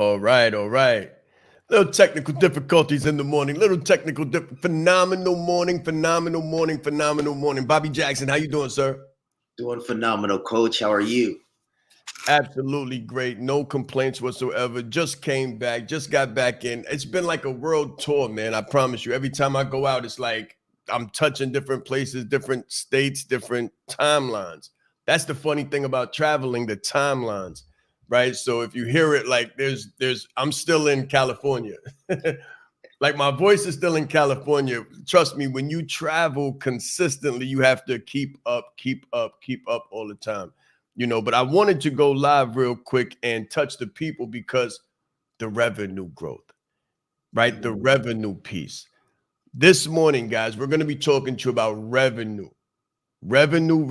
All right, all right. Little technical difficulties in the morning. Phenomenal morning, phenomenal morning, phenomenal morning. Bobby Jackson, how you doing, sir? Doing phenomenal, Coach. How are you? Absolutely great. No complaints whatsoever. Just came back, just got back in. It's been like a world tour, man. I promise you. Every time I go out, it's like I'm touching different places, different states, different timelines. That's the funny thing about traveling, the timelines, right? So if you hear it, like I'm still in California. Like my voice is still in California. Trust me, when you travel consistently, you have to keep up all the time. But I wanted to go live real quick and touch the people because the revenue growth, right? The revenue piece. This morning, guys, we're going to be talking to you about revenue. Revenue.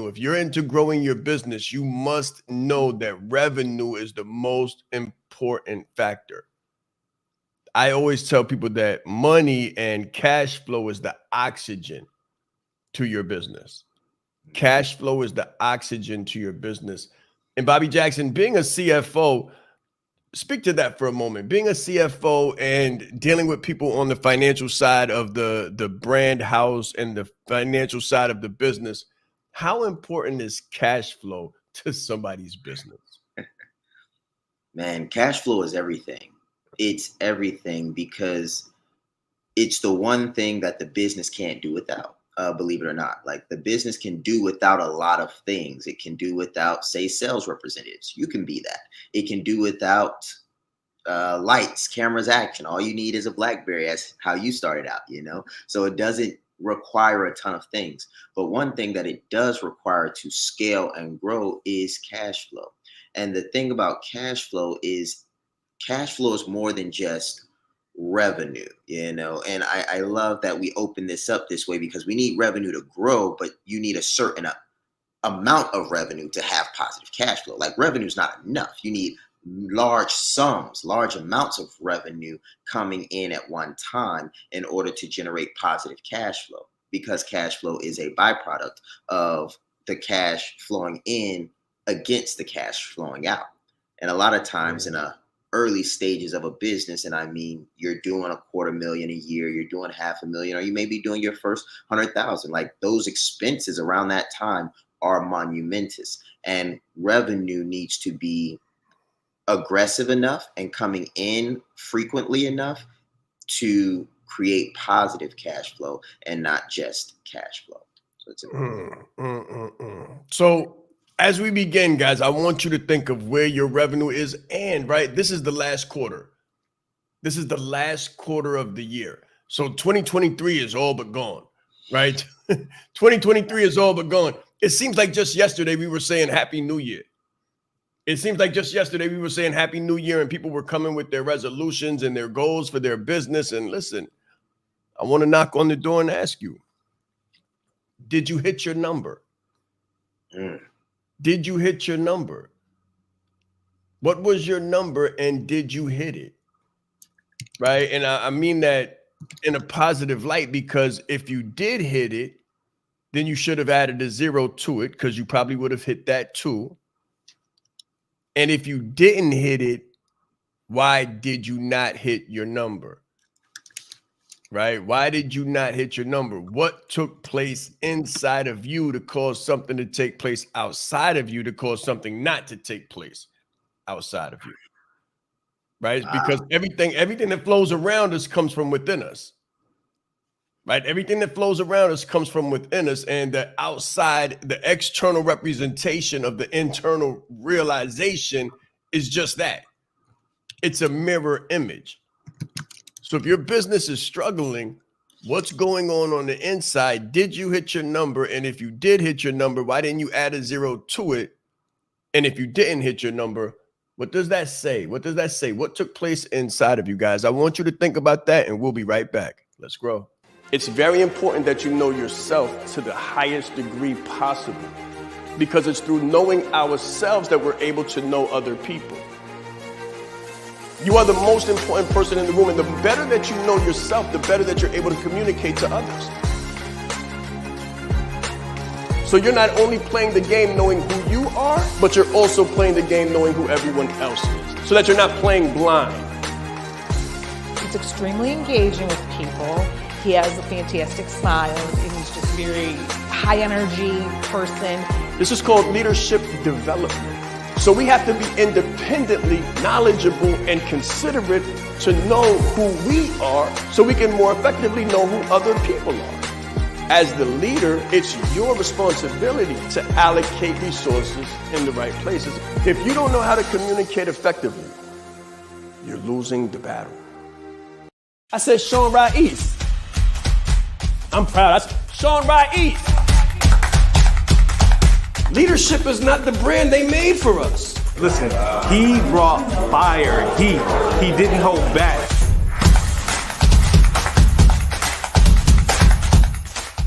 If you're into growing your business, you must know that revenue is the most important factor. I always tell people that money and cash flow is the oxygen to your business. Cash flow is the oxygen to your business. And Bobby Jackson, being a CFO, speak to that for a moment. Being a CFO and dealing with people on the financial side of the brand house and the financial side of the business, how important is cash flow to somebody's business? Man, cash flow is everything. It's everything because it's the one thing that the business can't do without. Believe it or not, like the business can do without a lot of things. It can do without, say, sales representatives. You can be that. It can do without lights, cameras, action. All you need is a BlackBerry, as how you started out, So it doesn't require a ton of things. But one thing that it does require to scale and grow is cash flow. And the thing about cash flow is more than just revenue, and I love that we open this up this way because we need revenue to grow, but you need a certain amount of revenue to have positive cash flow. Like revenue is not enough. You need large amounts of revenue coming in at one time in order to generate positive cash flow, because cash flow is a byproduct of the cash flowing in against the cash flowing out. And a lot of times in a early stages of a business, and I mean, you're doing $250,000 a year, you're doing $500,000, or you may be doing your first 100,000. Like those expenses around that time are monumentous, and revenue needs to be aggressive enough and coming in frequently enough to create positive cash flow and not just cash flow. So it's important. So as we begin, guys, I want you to think of where your revenue is. And right, this is the last quarter. This is the last quarter of the year. So 2023 is all but gone, right? 2023 is all but gone. It seems like just yesterday we were saying Happy New Year. It seems like just yesterday we were saying Happy New Year and people were coming with their resolutions and their goals for their business. And listen, I want to knock on the door and ask you, did you hit your number? Did you hit your number? What was your number and did you hit it? Right? And I mean that in a positive light, because if you did hit it, then you should have added a 0 to it because you probably would have hit that too. And if you didn't hit it, why did you not hit your number? Right? Why did you not hit your number? What took place inside of you to cause something to take place outside of you to cause something not to take place outside of you? Right? Because everything that flows around us comes from within us. Right? Everything that flows around us comes from within us, and the outside, the external representation of the internal realization is just that. It's a mirror image. So if your business is struggling, what's going on the inside? Did you hit your number? And if you did hit your number, why didn't you add a 0 to it? And if you didn't hit your number, what does that say? What does that say? What took place inside of you guys? I want you to think about that, and we'll be right back. Let's grow. It's very important that you know yourself to the highest degree possible, because it's through knowing ourselves that we're able to know other people. You are the most important person in the room, and the better that you know yourself, the better that you're able to communicate to others. So you're not only playing the game knowing who you are, but you're also playing the game knowing who everyone else is. so that you're not playing blind. He's extremely engaging with people. He has a fantastic smile, and he's just very high energy person. This is called leadership development. So we have to be independently knowledgeable and considerate to know who we are so we can more effectively know who other people are. As the leader, it's your responsibility to allocate resources in the right places. If you don't know how to communicate effectively, you're losing the battle. I said Sean Rais. I'm proud. I said Sean Rais. Leadership is not the brand they made for us. Listen, he brought fire, heat. He didn't hold back.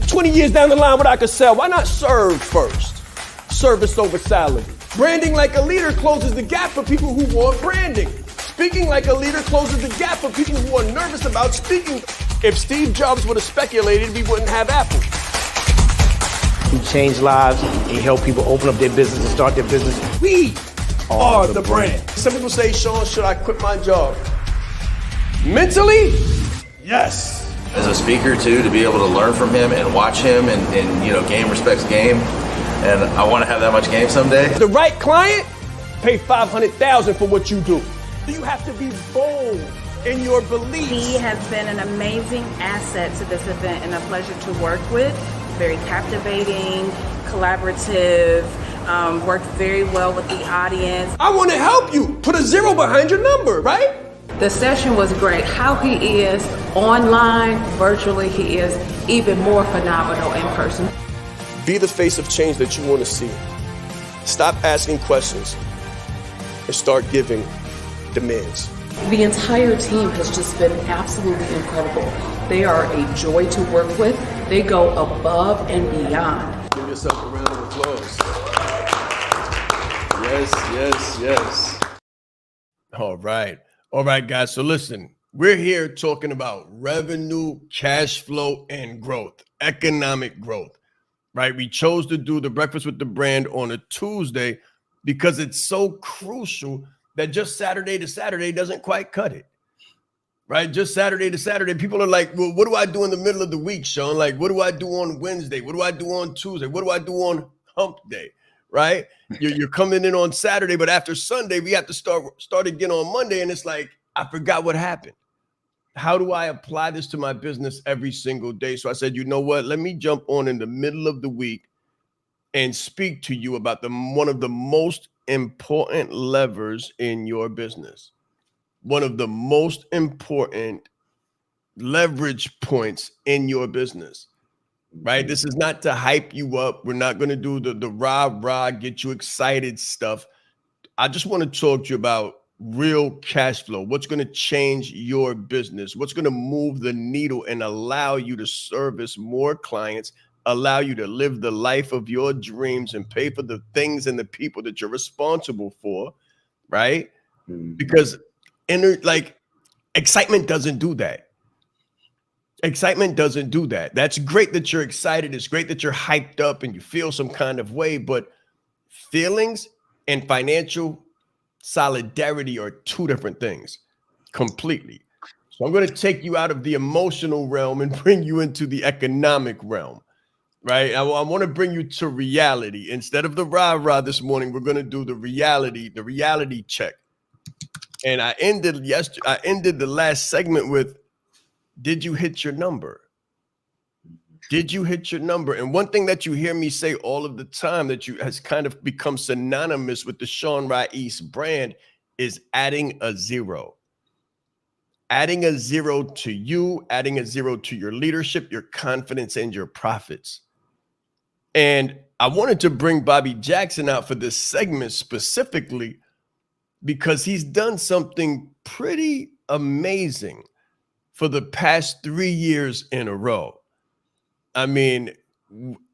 20 years down the line, what I could sell, why not serve first? Service over salary. Branding like a leader closes the gap for people who want branding. Speaking like a leader closes the gap for people who are nervous about speaking. If Steve Jobs would have speculated, we wouldn't have Apple. He changed lives. He helped people open up their business and start their business. We are the brand. Some people say, Sean, should I quit my job? Mentally, yes. As a speaker too, to be able to learn from him and watch him and you know, game respects game. And I want to have that much game someday. The right client, pay $500,000 for what you do. You have to be bold in your beliefs. He has been an amazing asset to this event and a pleasure to work with. Very captivating, collaborative, worked very well with the audience. I want to help you. Put a 0 behind your number, right? The session was great. How he is online, virtually, he is even more phenomenal in person. Be the face of change that you want to see. Stop asking questions and start giving demands. The entire team has just been absolutely incredible. They are a joy to work with. They go above and beyond. Give yourself a round of applause. Yes, yes, yes. All right, guys. So listen, we're here talking about revenue, cash flow, and growth, economic growth, right? We chose to do the Breakfast with the Brand on a Tuesday because it's so crucial that just Saturday to Saturday doesn't quite cut it, right? Just Saturday to Saturday. People are like, well, what do I do in the middle of the week, Sean? Like, what do I do on Wednesday? What do I do on Tuesday? What do I do on hump day, right? You're coming in on Saturday, but after Sunday, we have to start again on Monday. And it's like, I forgot what happened. How do I apply this to my business every single day? So I said, you know what? Let me jump on in the middle of the week and speak to you about one of the most important levers in your business. One of the most important leverage points in your business, right? This is not to hype you up. We're not going to do the rah, get you excited stuff. I just want to talk to you about real cash flow. What's going to change your business? What's going to move the needle and allow you to service more clients, allow you to live the life of your dreams and pay for the things and the people that you're responsible for, right? Because excitement doesn't do that. Excitement doesn't do that. That's great that you're excited. It's great that you're hyped up and you feel some kind of way, but feelings and financial solidarity are two different things completely. So I'm going to take you out of the emotional realm and bring you into the economic realm. Right. I want to bring you to reality. Instead of the rah-rah this morning, we're going to do the reality check. And I ended the last segment with, did you hit your number? Did you hit your number? And one thing that you hear me say all of the time that has kind of become synonymous with the Sean Rais brand is adding a 0. Adding a 0 to you, adding a 0 to your leadership, your confidence, and your profits. And I wanted to bring Bobby Jackson out for this segment specifically because he's done something pretty amazing for the past 3 years in a row. I mean,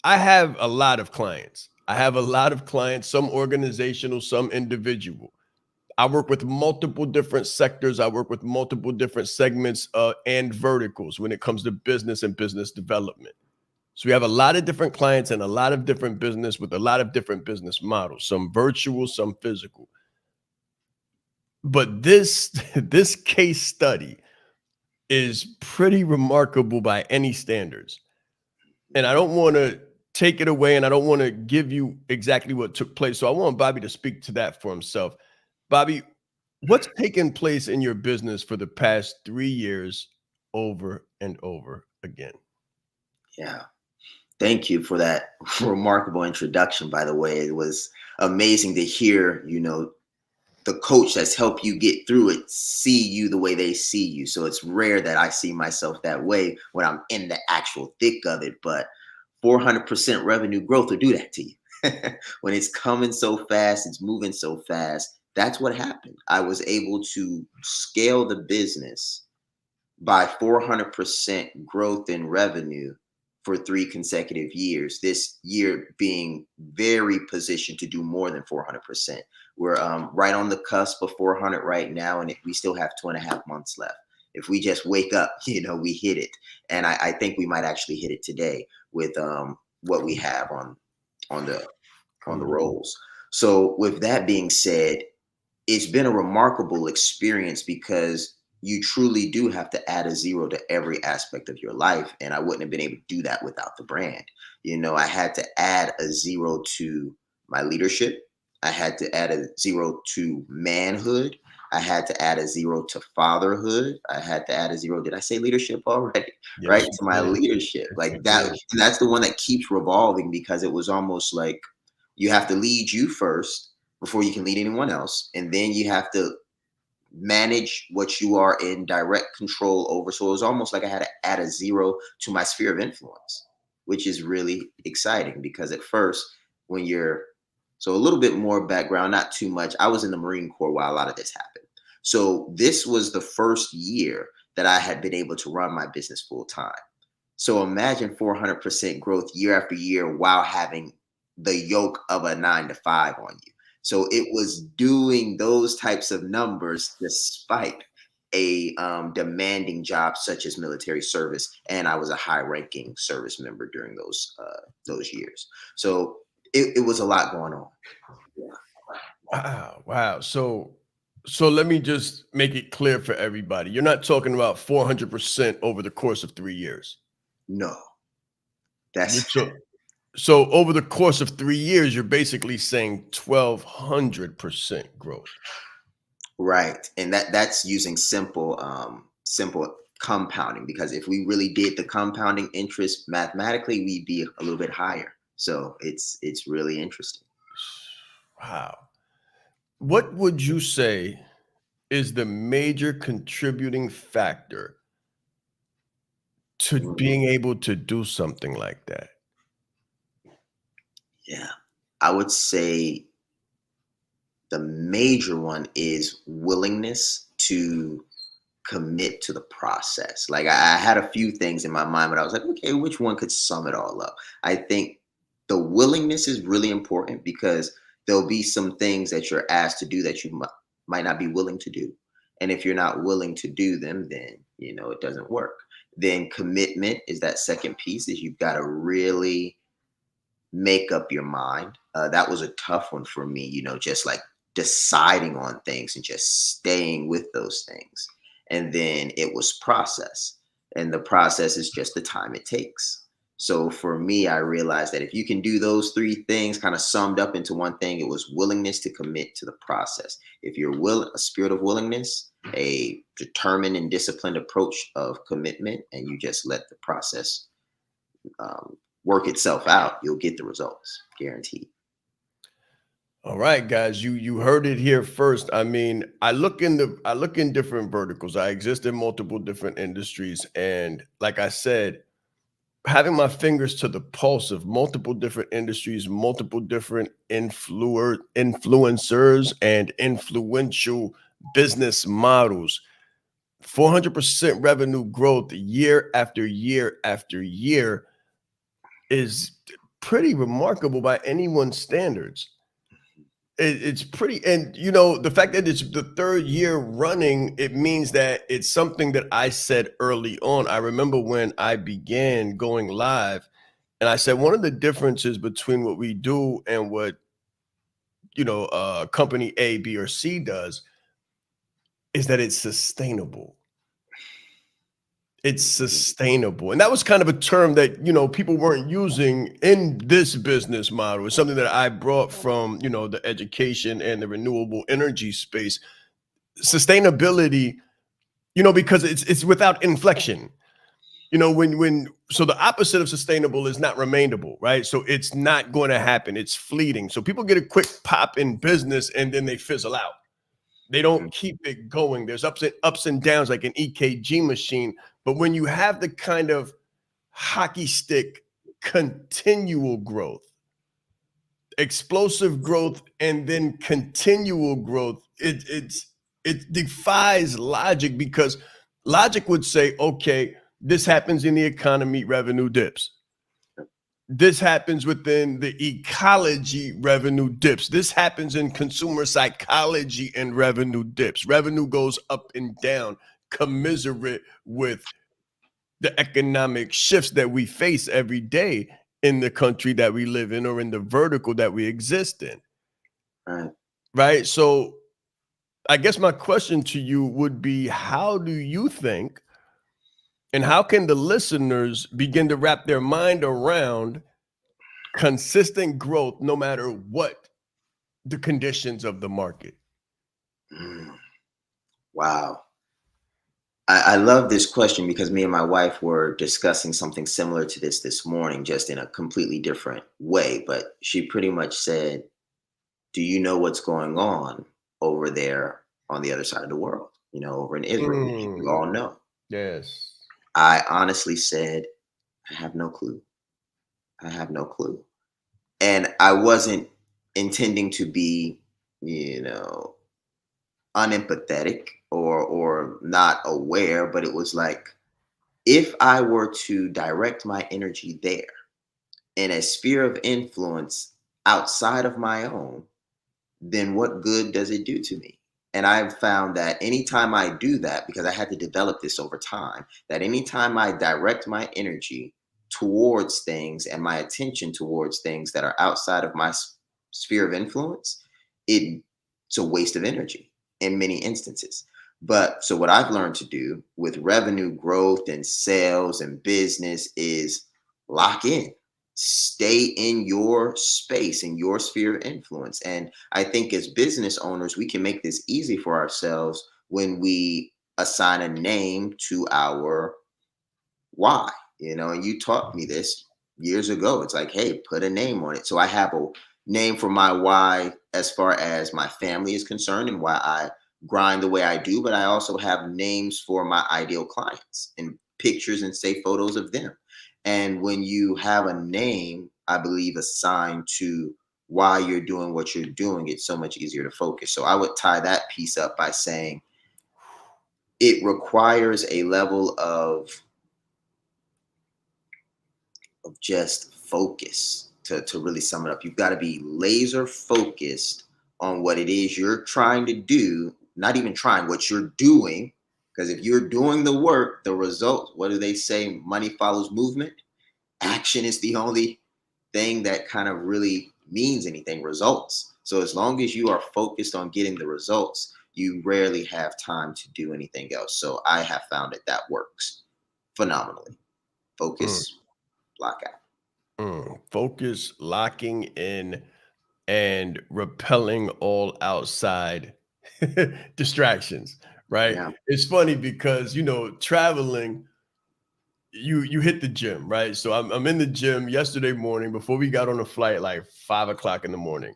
I have a lot of clients. Some organizational, some individual. I work with multiple different sectors. I work with multiple different segments and verticals when it comes to business and business development. So we have a lot of different clients and a lot of different business with a lot of different business models, some virtual, some physical. But this this case study is pretty remarkable by any standards. And I don't want to take it away, and I don't want to give you exactly what took place. So I want Bobby to speak to that for himself. Bobby, what's taken place in your business for the past 3 years over and over again? Yeah. Thank you for that remarkable introduction, by the way. It was amazing to hear, the coach that's helped you get through it see you the way they see you. So it's rare that I see myself that way when I'm in the actual thick of it. But 400% revenue growth will do that to you. When it's coming so fast, it's moving so fast. That's what happened. I was able to scale the business by 400% growth in revenue for 3 consecutive years. This year being very positioned to do more than 400%. We're right on the cusp of 400 right now, and we still have 2.5 months left. If we just wake up, we hit it. And I think we might actually hit it today with what we have on the rolls. So with that being said, it's been a remarkable experience because you truly do have to add a 0 to every aspect of your life. And I wouldn't have been able to do that without the brand. I had to add a 0 to my leadership. I had to add a 0 to manhood. I had to add a 0 to fatherhood. I had to add a 0. Did I say leadership already? Yes, right? To my leadership. Like that. And that's the one that keeps revolving, because it was almost like you have to lead you first before you can lead anyone else. And then you have to manage what you are in direct control over. So it was almost like I had to add a 0 to my sphere of influence, which is really exciting, because at first, so a little bit more background, not too much. I was in the Marine Corps while a lot of this happened. So this was the first year that I had been able to run my business full time. So imagine 400% growth year after year while having the yoke of a 9-to-5 on you. So it was doing those types of numbers despite a demanding job such as military service, and I was a high-ranking service member during those years. So it was a lot going on. Wow. So let me just make it clear for everybody. You're not talking about 400% over the course of 3 years. No, that's so over the course of 3 years, you're basically saying 1,200% growth. Right. And that's using simple compounding, because if we really did the compounding interest mathematically, we'd be a little bit higher. So it's really interesting. Wow. What would you say is the major contributing factor to being able to do something like that? Yeah, I would say the major one is willingness to commit to the process. Like I had a few things in my mind, but I was like, okay, which one could sum it all up? I think the willingness is really important, because there'll be some things that you're asked to do that you might not be willing to do. And if you're not willing to do them, then, it doesn't work. Then commitment is that second piece, is you've got to really make up your mind. That was a tough one for me, just like deciding on things and just staying with those things. And then it was process, and the process is just the time it takes. So for me, I realized that if you can do those 3 things kind of summed up into one thing, it was willingness to commit to the process. If you're a spirit of willingness, a determined and disciplined approach of commitment, and you just let the process work itself out, you'll get the results, guaranteed. All right, guys, you heard it here first. I mean, I look in different verticals. I exist in multiple different industries, and like I said, having my fingers to the pulse of multiple different industries, multiple different influencers and influential business models, 400% revenue growth year after year after year is pretty remarkable by anyone's standards. It's pretty, and the fact that it's the 3rd year running, it means that it's something that I said early on. I remember when I began going live, and I said one of the differences between what we do and what company A, B, or C does, is that it's sustainable. It's sustainable. And that was kind of a term that, people weren't using in this business model. It's something that I brought from, the education and the renewable energy space. Sustainability, because it's without inflection. So the opposite of sustainable is not remainable, right? So it's not going to happen. It's fleeting. So people get a quick pop in business and then they fizzle out. They don't keep it going. There's ups and downs like an EKG machine. But when you have the kind of hockey stick continual growth, explosive growth, and then continual growth, it defies logic, because logic would say, okay, this happens in the economy, revenue dips. This happens within the ecology, revenue dips. This happens in consumer psychology, and revenue dips. Revenue goes up and down, commiserate with the economic shifts that we face every day in the country that we live in, or in the vertical that we exist in. Right. So I guess my question to you would be, how do you think, and how can the listeners begin to wrap their mind around consistent growth no matter what the conditions of the market? Wow. I love this question, because me and my wife were discussing something similar to this morning, just in a completely different way. But she pretty much said, do you know what's going on over there on the other side of the world, over in Israel? You all know. Yes. I honestly said, I have no clue. I have no clue. And I wasn't intending to be, unempathetic or not aware, but it was like, if I were to direct my energy there in a sphere of influence outside of my own, then what good does it do to me? And I've found that anytime I do that, because I had to develop this over time, that anytime I direct my energy towards things and my attention towards things that are outside of my sphere of influence, it's a waste of energy in many instances. But so what I've learned to do with revenue growth and sales and business is lock in. Stay in your space, in your sphere of influence. And I think as business owners, we can make this easy for ourselves when we assign a name to our why. And you taught me this years ago. It's like, hey, put a name on it. So I have a name for my why as far as my family is concerned and why I grind the way I do. But I also have names for my ideal clients and pictures and say photos of them. And when you have a name, I believe, assigned to why you're doing what you're doing, it's so much easier to focus. So I would tie that piece up by saying it requires a level of just focus to really sum it up. You've got to be laser focused on what it is you're trying to do, not even trying, what you're doing. Because if you're doing the work, the result, what do they say? Money follows movement. Action is the only thing that kind of really means anything, results. So as long as you are focused on getting the results, you rarely have time to do anything else. So I have found that works phenomenally. Focus, lock out. Focus, locking in, and repelling all outside distractions. Right. Yeah. It's funny because, traveling, you hit the gym, right? So I'm in the gym yesterday morning before we got on the flight, like 5 o'clock in the morning.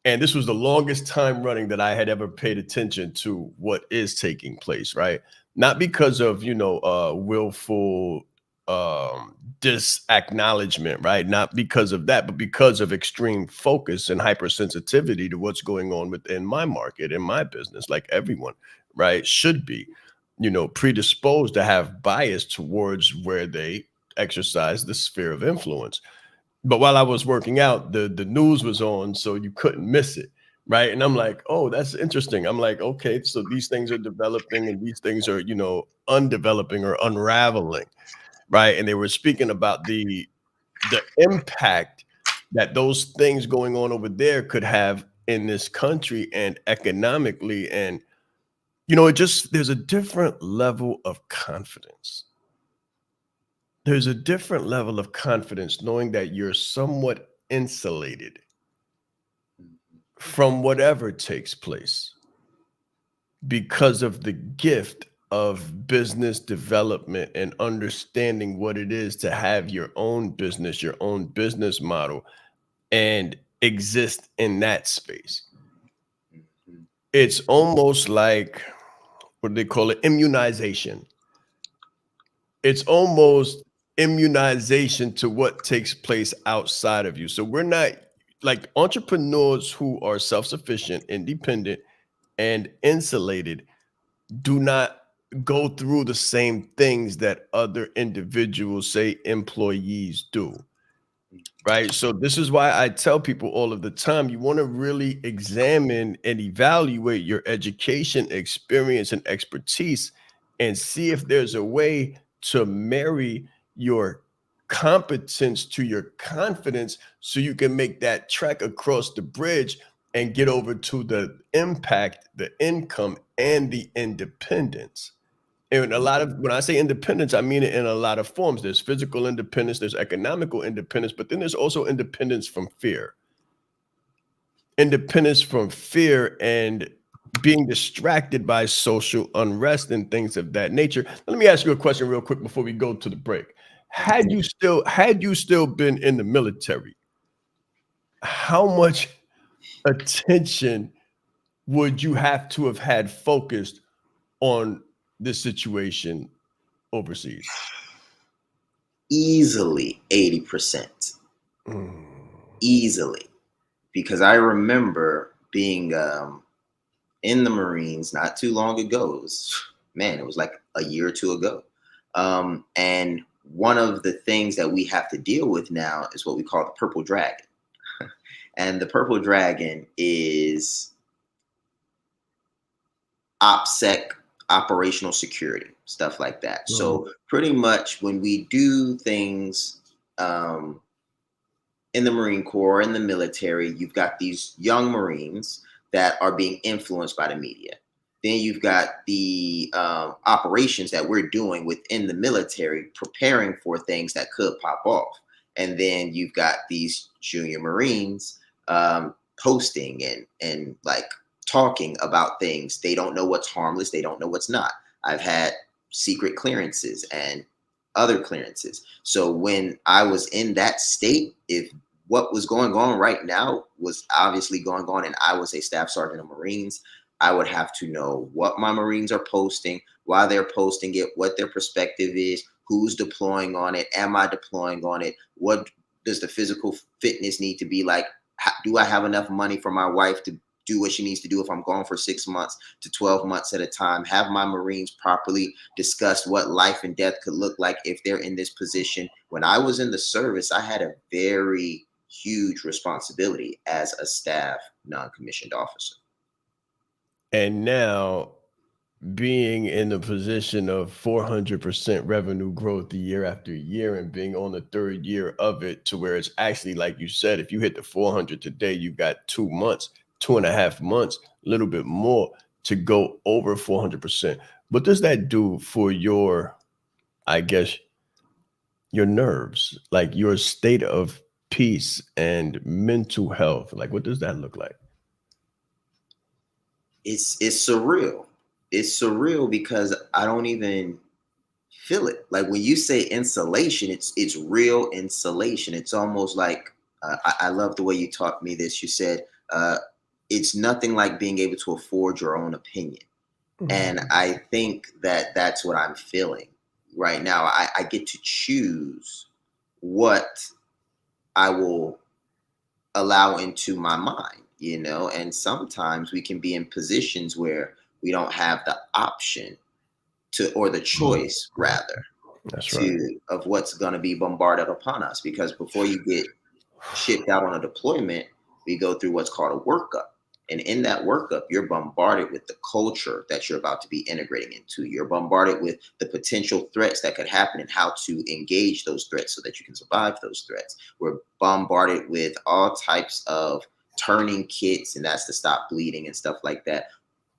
And this was the longest time running that I had ever paid attention to what is taking place, right? Not because of, willful disacknowledgement, right? Not because of that, but because of extreme focus and hypersensitivity to what's going on within my market, in my business, like everyone, right, should be, predisposed to have bias towards where they exercise the sphere of influence. But while I was working out, the news was on, so you couldn't miss it, right? And I'm like, oh, that's interesting. I'm like, okay, so these things are developing and these things are, undeveloping or unraveling, right? And they were speaking about the impact that those things going on over there could have in this country and economically. And there's a different level of confidence. There's a different level of confidence knowing that you're somewhat insulated from whatever takes place because of the gift of business development and understanding what it is to have your own business model, and exist in that space. It's almost like, what do they call it? Immunization. It's almost immunization to what takes place outside of you. So we're not like entrepreneurs who are self-sufficient, independent, and insulated do not go through the same things that other individuals, say employees, do. Right. So this is why I tell people all of the time, you want to really examine and evaluate your education, experience, and expertise and see if there's a way to marry your competence to your confidence so you can make that trek across the bridge and get over to the impact, the income, and the independence. And when I say independence, I mean it in a lot of forms. There's physical independence, there's economical independence, but then there's also independence from fear. Independence from fear and being distracted by social unrest and things of that nature. Let me ask you a question real quick before we go to the break. Had you still been in the military, how much attention would you have to have had focused on this situation overseas? Easily 80%. Easily. Because I remember being in the Marines not too long ago. It was like a year or two ago. And one of the things that we have to deal with now is what we call the Purple Dragon. And the Purple Dragon is OPSEC, operational security, stuff like that. Mm-hmm. So pretty much when we do things in the Marine Corps, in the military, you've got these young Marines that are being influenced by the media. Then you've got the operations that we're doing within the military, preparing for things that could pop off. And then you've got these junior Marines posting and like talking about things. They don't know what's harmless. They don't know what's not. I've had secret clearances and other clearances. So when I was in that state, if what was going on right now was obviously going on and I was a staff sergeant of Marines, I would have to know what my Marines are posting, why they're posting it, what their perspective is, who's deploying on it, am I deploying on it, what does the physical fitness need to be like, do I have enough money for my wife to do what she needs to do if I'm gone for 6 months to 12 months at a time, have my Marines properly discuss what life and death could look like if they're in this position. When I was in the service, I had a very huge responsibility as a staff non-commissioned officer. And now being in the position of 400% revenue growth year after year and being on the third year of it to where it's actually, like you said, if you hit the 400 today, you've got 2 months, 2.5 months, a little bit more to go over 400%. What does that do for your, I guess, your nerves, like your state of peace and mental health? Like, what does that look like? It's surreal. It's surreal because I don't even feel it. Like when you say insulation, it's real insulation. It's almost like, I love the way you taught me this. You said, it's nothing like being able to afford your own opinion. Mm-hmm. And I think that that's what I'm feeling right now. I get to choose what I will allow into my mind, you know, and sometimes we can be in positions where we don't have the option to, or the choice rather, of what's going to be bombarded upon us. Because before you get shipped out on a deployment, we go through what's called a workup. And in that workup, you're bombarded with the culture that you're about to be integrating into. You're bombarded with the potential threats that could happen and how to engage those threats so that you can survive those threats. We're bombarded with all types of turning kits, and that's to stop bleeding and stuff like that.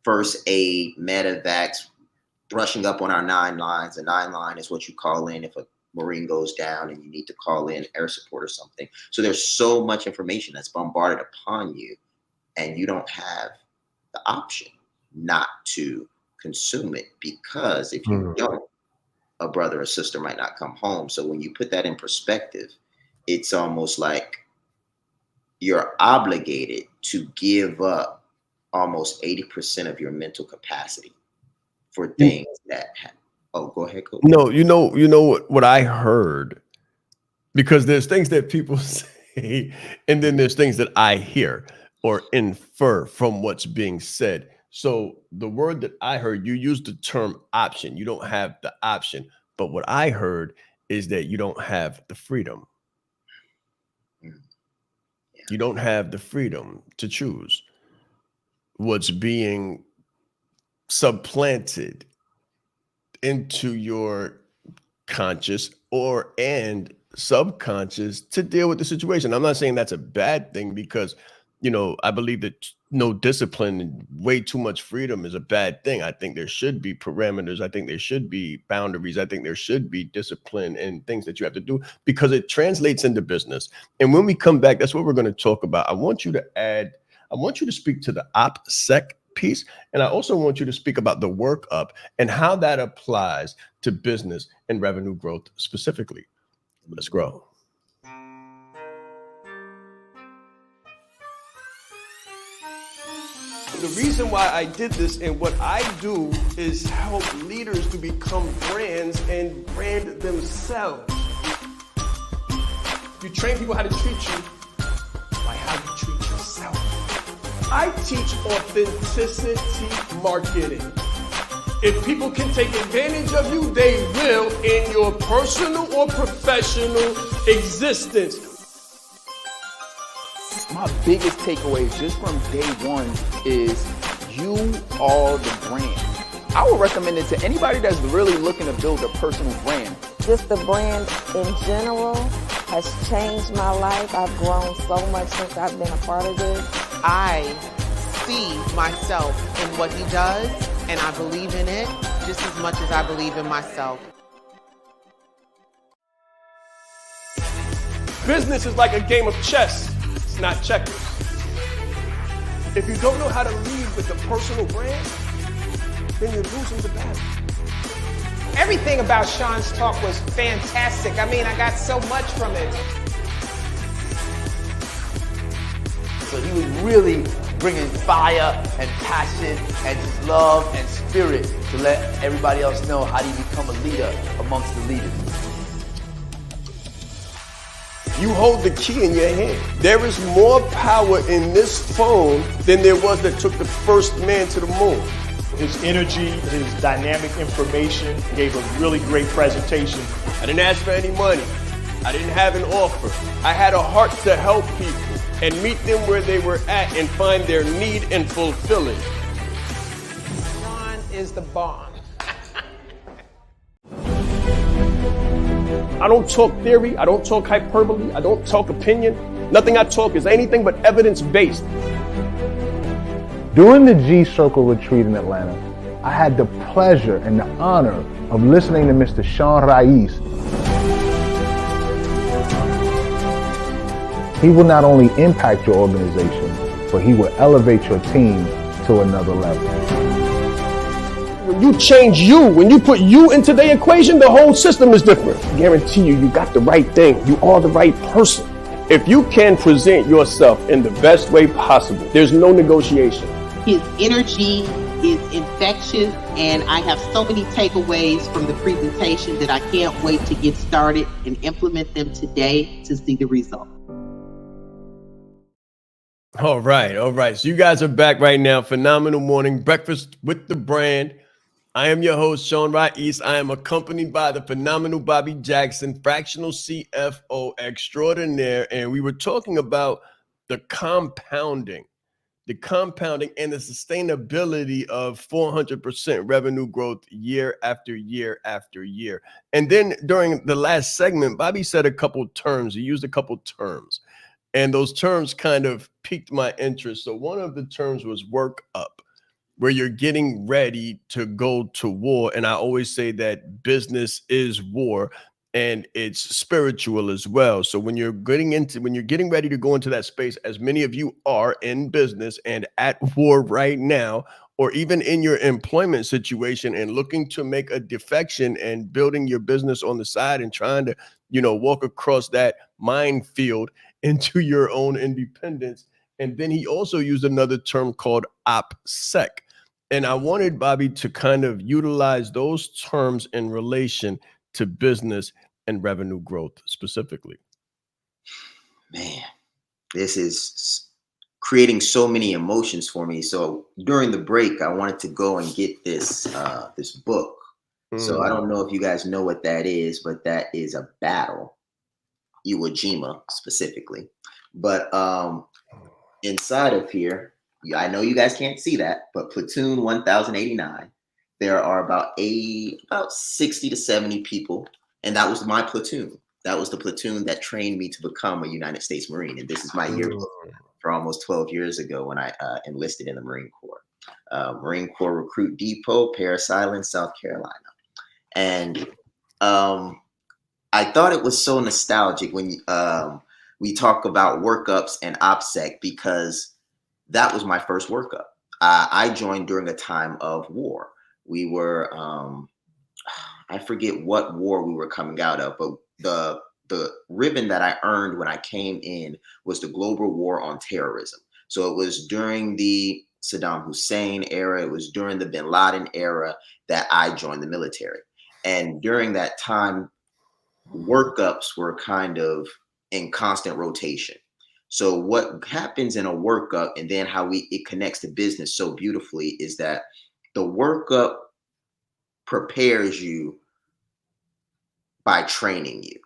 first aid, medevacs, brushing up on our 9 lines. The 9 line is what you call in if a Marine goes down and you need to call in air support or something. So there's so much information that's bombarded upon you, and you don't have the option not to consume it, because if you don't, a brother or sister might not come home. So when you put that in perspective, it's almost like you're obligated to give up almost 80% of your mental capacity for things that happen. Oh, go ahead, Coach. No, you know what I heard, because there's things that people say, and then there's things that I hear or infer from what's being said. So the word that I heard, you used the term option. You don't have the option. But what I heard is that you don't have the freedom. You don't have the freedom to choose what's being supplanted into your conscious and subconscious to deal with the situation. I'm not saying that's a bad thing, because, you know, I believe that no discipline and way too much freedom is a bad thing. I think there should be parameters. I think there should be boundaries. I think there should be discipline and things that you have to do, because it translates into business. And when we come back, that's what we're going to talk about. I want you to speak to the OPSEC piece. And I also want you to speak about the work up and how that applies to business and revenue growth specifically. Let's grow. The reason why I did this and what I do is help leaders to become brands and brand themselves. You train people how to treat you by how you treat yourself. I teach authenticity marketing. If people can take advantage of you, they will in your personal or professional existence. My biggest takeaways just from day one is you are the brand. I would recommend it to anybody that's really looking to build a personal brand. Just the brand in general has changed my life. I've grown so much since I've been a part of this. I see myself in what he does, and I believe in it just as much as I believe in myself. Business is like a game of chess. It's not checkers. If you don't know how to lead with a personal brand, then you're losing the battle. Everything about Sean's talk was fantastic. I mean, I got so much from it. So he was really bringing fire and passion and just love and spirit to let everybody else know how do you become a leader amongst the leaders. You hold the key in your hand. There is more power in this phone than there was that took the first man to the moon. His energy, his dynamic information, gave a really great presentation. I didn't ask for any money. I didn't have an offer. I had a heart to help people and meet them where they were at and find their need and fulfill it. Sean is the bomb. I don't talk theory. I don't talk hyperbole. I don't talk opinion. Nothing I talk is anything but evidence-based. During the G-Circle retreat in Atlanta, I had the pleasure and the honor of listening to Mr. Sean Rais. He will not only impact your organization, but he will elevate your team to another level. When you change you, when you put you into the equation, the whole system is different. I guarantee you, you got the right thing. You are the right person. If you can present yourself in the best way possible, there's no negotiation. His energy is infectious, and I have so many takeaways from the presentation that I can't wait to get started and implement them today to see the result. All right. So you guys are back right now. Phenomenal morning breakfast with the brand. I am your host, Sean Rais. I am accompanied by the phenomenal Bobby Jackson, fractional CFO extraordinaire. And we were talking about the compounding and the sustainability of 400% revenue growth year after year after year. And then during the last segment, Bobby said a couple terms. He used a couple terms. And those terms kind of piqued my interest. So one of the terms was work up. where you're getting ready to go to war. And I always say that business is war, and it's spiritual as well. So when you're getting ready to go into that space, as many of you are in business and at war right now, or even in your employment situation and looking to make a defection and building your business on the side and trying to, walk across that minefield into your own independence. And then he also used another term called OPSEC. And I wanted Bobby to kind of utilize those terms in relation to business and revenue growth specifically. Man, this is creating so many emotions for me. So during the break, I wanted to go and get this this book. So I don't know if you guys know what that is, but that is a battle, Iwo Jima specifically. But inside of here, I know you guys can't see that, but Platoon 1089, there are about 60 to 70 people. And that was my platoon. That was the platoon that trained me to become a United States Marine. And this is my yearbook for almost 12 years ago when I enlisted in the Marine Corps. Marine Corps Recruit Depot, Parris Island, South Carolina. And I thought it was so nostalgic when we talk about workups and OPSEC, because that was my first workup. I joined during a time of war. We were, I forget what war we were coming out of, but the ribbon that I earned when I came in was the Global War on Terrorism. So it was during the Saddam Hussein era, it was during the Bin Laden era that I joined the military. And during that time, workups were kind of in constant rotation. So what happens in a workup, and then how it connects to business so beautifully, is that the workup prepares you by training you.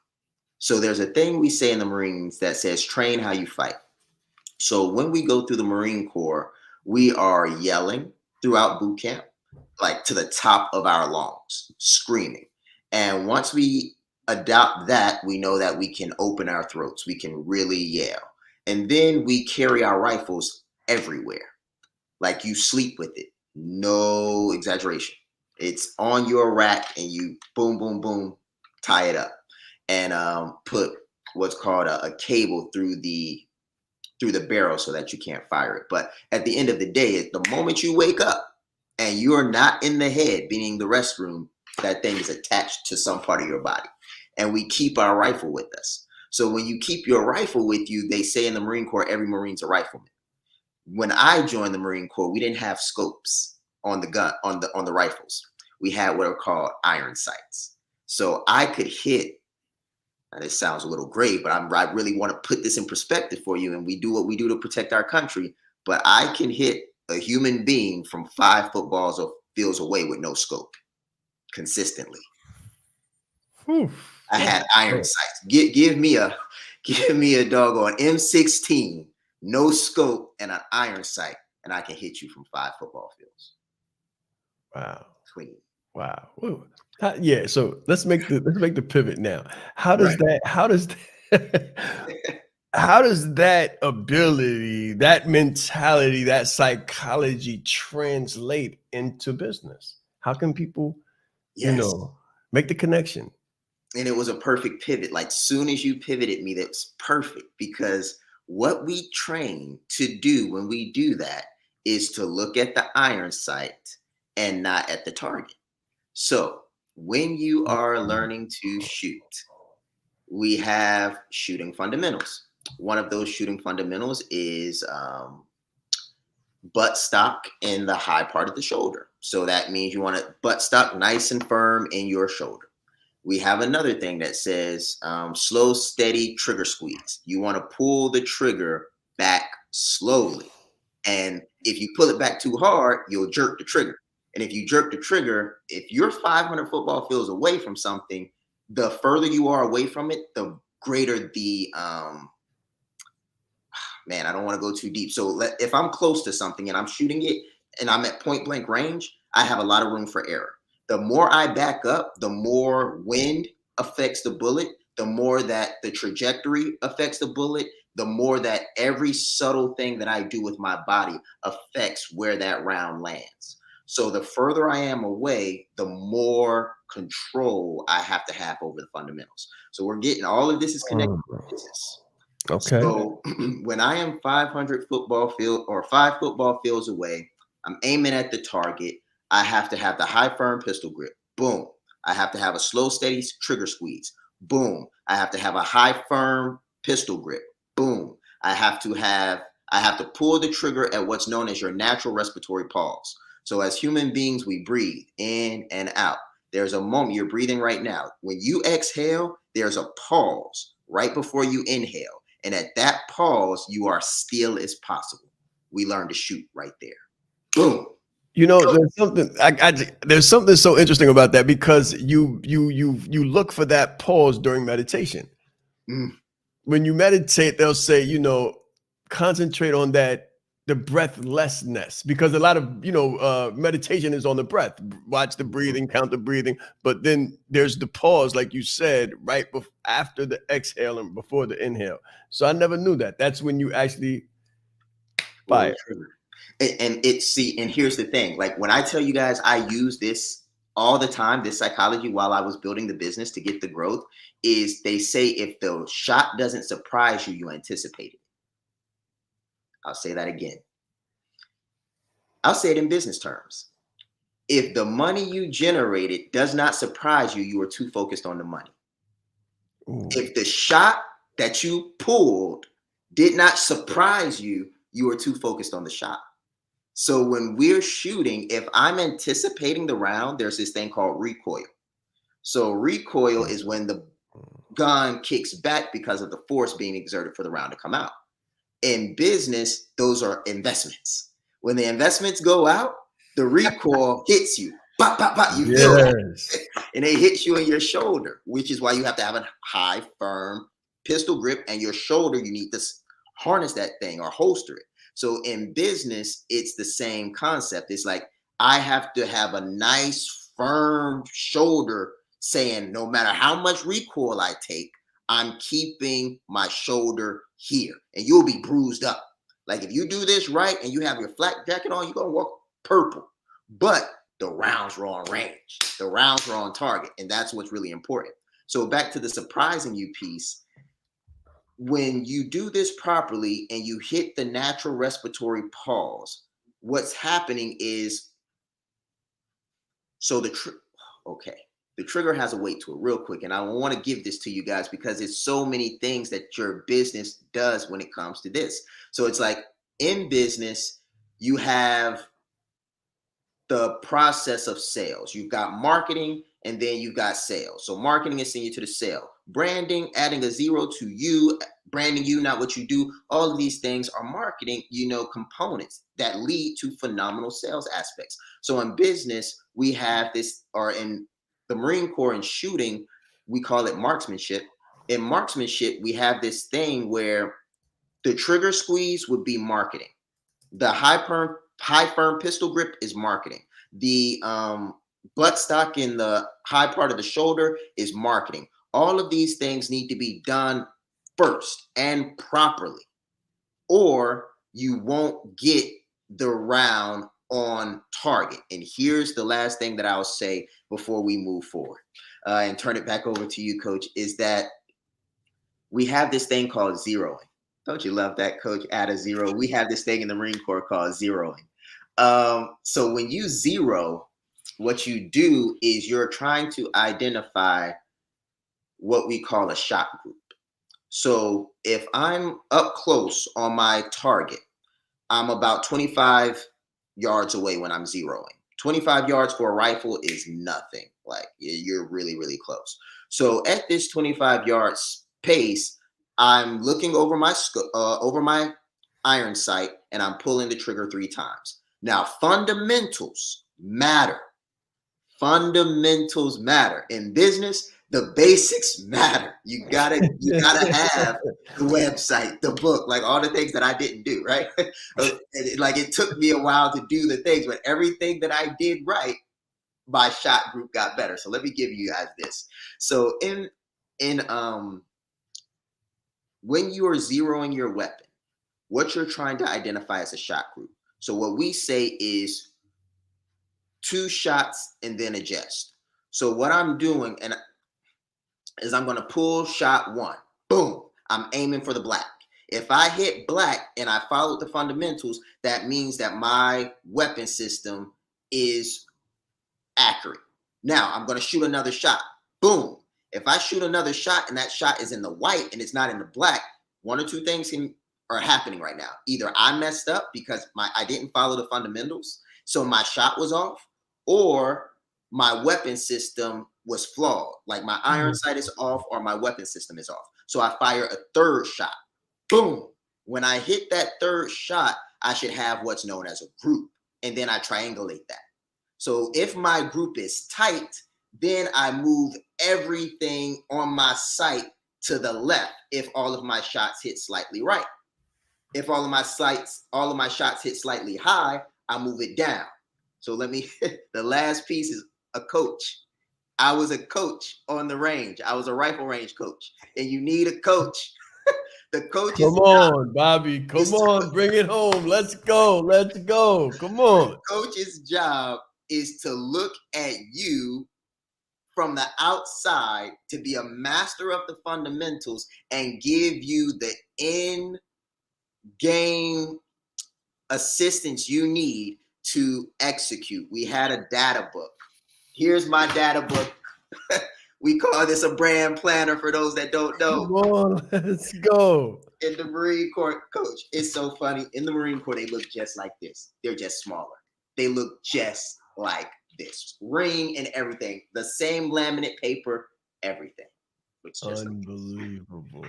So there's a thing we say in the Marines that says, train how you fight. So when we go through the Marine Corps, we are yelling throughout boot camp, like to the top of our lungs, screaming. And once we adopt that, we know that we can open our throats. We can really yell. And then we carry our rifles everywhere. Like you sleep with it. No exaggeration. It's on your rack and you boom, boom, boom, tie it up and put what's called a cable through the barrel so that you can't fire it. But at the end of the day, the moment you wake up and you're not in the head, meaning the restroom, that thing is attached to some part of your body. And we keep our rifle with us. So when you keep your rifle with you, they say in the Marine Corps, every Marine's a rifleman. When I joined the Marine Corps, we didn't have scopes on the gun, on the rifles. We had what are called iron sights. So I could hit, and it sounds a little grave, but I really want to put this in perspective for you. And we do what we do to protect our country. But I can hit a human being from 5 footballs or fields away with no scope consistently. I had iron sights. Give me a doggone M16, no scope, and an iron sight, and I can hit you from 5 football fields. Wow. Clean. Wow. Ooh. Yeah. So let's make the pivot now. How does that ability, that mentality, that psychology translate into business? How can people, make the connection? And it was a perfect pivot. Like soon as you pivoted me, that's perfect, because what we train to do when we do that is to look at the iron sight and not at the target. So when you are learning to shoot, we have shooting fundamentals. One of those shooting fundamentals is butt stock in the high part of the shoulder. So that means you want to butt stock nice and firm in your shoulder. We have another thing that says slow, steady trigger squeeze. You want to pull the trigger back slowly. And if you pull it back too hard, you'll jerk the trigger. And if you jerk the trigger, if you're 500 football fields away from something, the further you are away from it, the greater the, man, I don't want to go too deep. So if I'm close to something and I'm shooting it and I'm at point blank range, I have a lot of room for error. The more I back up, the more wind affects the bullet, the more that the trajectory affects the bullet, the more that every subtle thing that I do with my body affects where that round lands. So the further I am away, the more control I have to have over the fundamentals. So we're getting all of this is connected to business. Okay. So when I am 500 football field or 5 football fields away, I'm aiming at the target. I have to have the high firm pistol grip. Boom. I have to have a slow, steady trigger squeeze. Boom. I have to have a high firm pistol grip. Boom. I have to pull the trigger at what's known as your natural respiratory pause. So as human beings, we breathe in and out. There's a moment you're breathing right now. When you exhale, there's a pause right before you inhale. And at that pause, you are still as possible. We learn to shoot right there. Boom. You know, there's something there's something so interesting about that, because you look for that pause during meditation. When you meditate, they'll say, you know, concentrate on the breathlessness, because a lot of, meditation is on the breath. Watch the breathing, count the breathing, but then there's the pause, like you said, right after the exhale and before the inhale. So I never knew that. That's when you actually fire. And here's the thing, like when I tell you guys, I use this all the time, this psychology, while I was building the business to get the growth, is they say, if the shot doesn't surprise you, you anticipate it. I'll say that again. I'll say it in business terms. If the money you generated does not surprise you, you are too focused on the money. Ooh. If the shot that you pulled did not surprise you, you are too focused on the shot. So when we're shooting, if I'm anticipating the round, there's this thing called recoil. So recoil is when the gun kicks back because of the force being exerted for the round to come out. In business, those are investments. When the investments go out, the recoil hits you. Pop, pop, pop, you feel it. And it hits you in your shoulder, which is why you have to have a high, firm pistol grip, and your shoulder, you need to harness that thing or holster it. So in business, it's the same concept. It's like, I have to have a nice, firm shoulder saying, no matter how much recoil I take, I'm keeping my shoulder here, and you'll be bruised up. Like if you do this right and you have your flak jacket on, you're going to walk purple. But the rounds were on range. The rounds were on target. And that's what's really important. So back to the surprising you piece. When you do this properly and you hit the natural respiratory pause, what's happening is, so the trigger has a weight to it real quick. And I want to give this to you guys because it's so many things that your business does when it comes to this. So it's like in business, you have the process of sales. You've got marketing and then you've got sales. So marketing is sending you to the sale. Branding, adding a zero to you, branding you, not what you do. All of these things are marketing, components that lead to phenomenal sales aspects. So in business, we have this, or in the Marine Corps and shooting, we call it marksmanship. In marksmanship, we have this thing where the trigger squeeze would be marketing. The high firm pistol grip is marketing. The buttstock in the high part of the shoulder is marketing. All of these things need to be done first and properly, or you won't get the round on target. And here's the last thing that I'll say before we move forward and turn it back over to you, Coach, is that we have this thing called zeroing. Don't you love that, Coach? Add a zero. We have this thing in the Marine Corps called zeroing. So when you zero, what you do is you're trying to identify what we call a shot group. So if I'm up close on my target, I'm about 25 yards away when I'm zeroing. 25 yards for a rifle is nothing. Like you're really, really close. So at this 25 yards pace, I'm looking over my iron sight and I'm pulling the trigger 3 times. Now, fundamentals matter. Fundamentals matter. In business, the basics matter. You gotta have the website, the book, like all the things that I didn't do, right? Like it took me a while to do the things, but everything that I did right, my shot group got better. So let me give you guys this. So in when you are zeroing your weapon, what you're trying to identify as a shot group. So what we say is 2 shots and then adjust. So what I'm doing is I'm going to pull shot 1. Boom. I'm aiming for the black. If I hit black and I follow the fundamentals, that means that my weapon system is accurate. Now I'm going to shoot another shot. Boom. If I shoot another shot and that shot is in the white and it's not in the black, 1 or 2 things are happening right now. Either I messed up because I didn't follow the fundamentals, so my shot was off, or my weapon system was flawed. Like my iron sight is off or my weapon system is off. So I fire a 3rd shot. Boom. When I hit that 3rd shot, I should have what's known as a group. And then I triangulate that. So if my group is tight, then I move everything on my sight to the left if all of my shots hit slightly right. If all of my shots hit slightly high, I move it down. So the last piece is a coach. I was a coach on the range. I was a rifle range coach. And you need a coach. The coach Come on, Bobby. Come on, bring it home. Let's go. Let's go. Come on. The coach's job is to look at you from the outside to be a master of the fundamentals and give you the in-game assistance you need to execute. We had a data book. Here's my data book. We call this a brand planner for those that don't know. Come on, let's go. In the Marine Corps, coach, it's so funny. In the Marine Corps, they look just like this. They're just smaller. They look just like this. Ring and everything. The same laminate paper, everything. Which is unbelievable.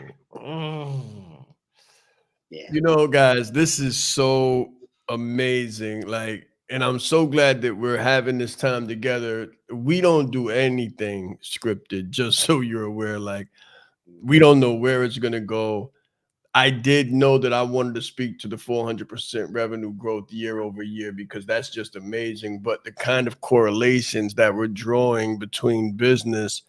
Yeah. You know, guys, this is so amazing. Like, and I'm so glad that we're having this time together. We don't do anything scripted, just so you're aware. Like, we don't know where it's going to go. I did know that I wanted to speak to the 400% revenue growth year over year because that's just amazing. But the kind of correlations that we're drawing between business,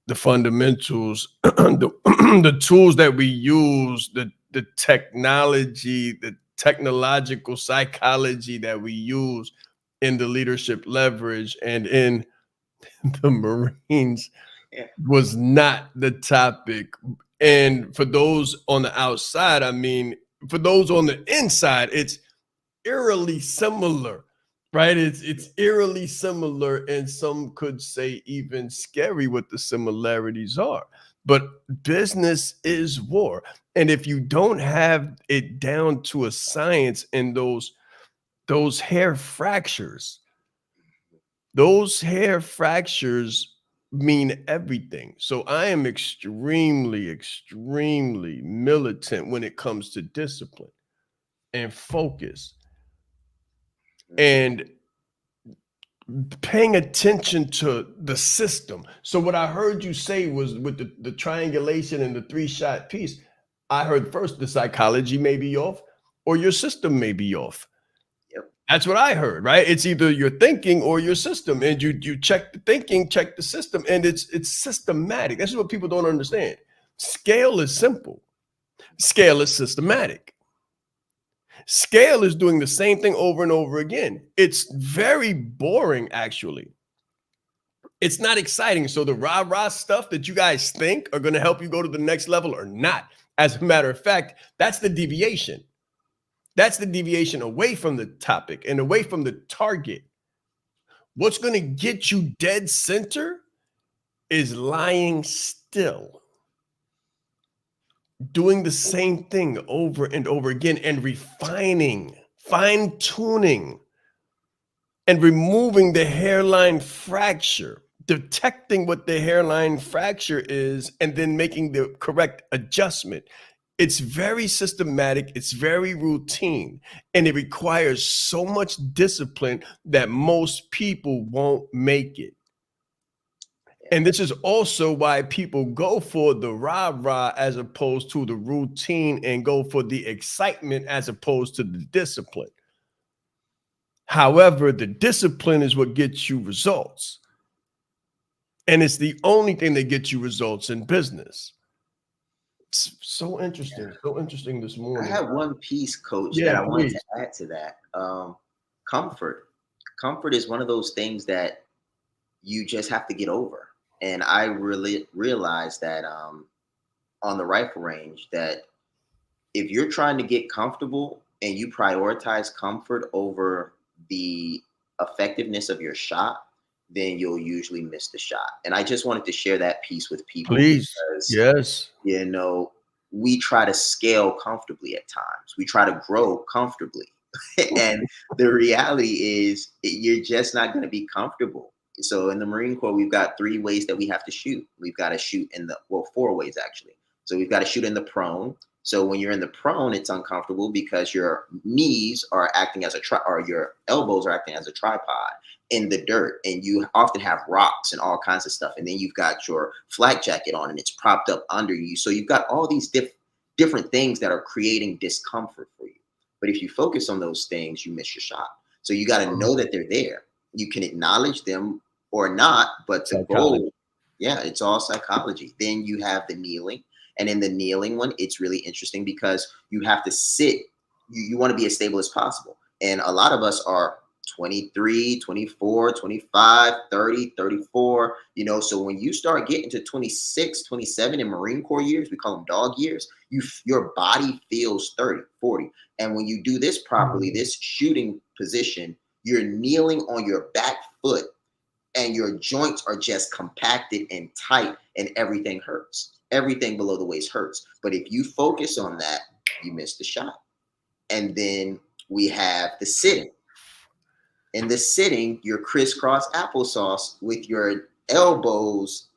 the fundamentals, the tools that we use, the technology, the technological psychology that we use in the leadership leverage and in the Marines was not the topic. And for those on the outside, I mean, for those on the inside, it's eerily similar, right? It's eerily similar, and some could say even scary what the similarities are. But business is war. And if you don't have it down to a science and those hair fractures mean everything. So I am extremely, extremely militant when it comes to discipline and focus and paying attention to the system. So what I heard you say was with the triangulation and the 3-shot piece, I heard first the psychology may be off or your system may be off. Yep. That's what I heard, right? It's either your thinking or your system, and you check the thinking, check the system, and it's systematic. That's what people don't understand. Scale is simple. Scale is systematic. Scale is doing the same thing over and over again. It's very boring, actually. It's not exciting. So the rah-rah stuff that you guys think are going to help you go to the next level or not. As a matter of fact, that's the deviation. That's the deviation away from the topic and away from the target. What's going to get you dead center is lying still. Doing the same thing over and over again and refining, fine-tuning, and removing the hairline fracture, detecting what the hairline fracture is, and then making the correct adjustment. It's very systematic, it's very routine, and it requires so much discipline that most people won't make it. And this is also why people go for the rah-rah as opposed to the routine and go for the excitement as opposed to the discipline. However, the discipline is what gets you results. And it's the only thing that gets you results in business. So interesting. So interesting this I morning. had one piece, Coach, Yeah, that I wanted please. to add to that. Comfort. Comfort is one of those things that you just have to get over. And I really realized that on the rifle range, that if you're trying to get comfortable and you prioritize comfort over the effectiveness of your shot, then you'll usually miss the shot. And I just wanted to share that piece with people. Please. Because, Yes. you know, we try to scale comfortably at times. We try to grow comfortably. And the reality is you're just not going to be comfortable. So in the Marine Corps, we've got 3 ways that we have to shoot. We've got to shoot in the, well, 4 ways actually. So we've got to shoot in the prone. So when you're in the prone, it's uncomfortable because your knees are acting as a or your elbows are acting as a tripod in the dirt, and you often have rocks and all kinds of stuff. And then you've got your flak jacket on and it's propped up under you. So you've got all these different things that are creating discomfort for you. But if you focus on those things, you miss your shot. So you got to know that they're there. You can acknowledge them or not, but the goal, yeah, it's all psychology. Then you have the kneeling. And in the kneeling one, it's really interesting because you have to sit. You want to be as stable as possible. And a lot of us are 23, 24, 25, 30, 34, you know, so when you start getting to 26, 27 in Marine Corps years, we call them dog years, your body feels 30, 40. And when you do this properly, this shooting position, you're kneeling on your back foot and your joints are just compacted and tight and everything hurts. Everything below the waist hurts. But if you focus on that, you miss the shot. And then we have the sitting. In the sitting, you're crisscross applesauce with your elbows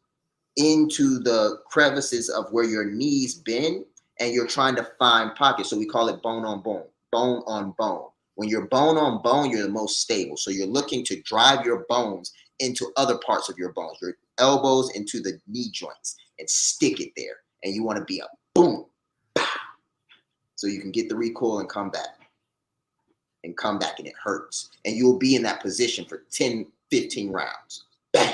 into the crevices of where your knees bend, and you're trying to find pockets. So we call it bone on bone, bone on bone. When you're bone on bone, you're the most stable. So you're looking to drive your bones into other parts of your bones, your elbows into the knee joints, and stick it there. And you want to be a boom, pow, so you can get the recoil and come back. And come back, and it hurts. And you'll be in that position for 10, 15 rounds. Bang,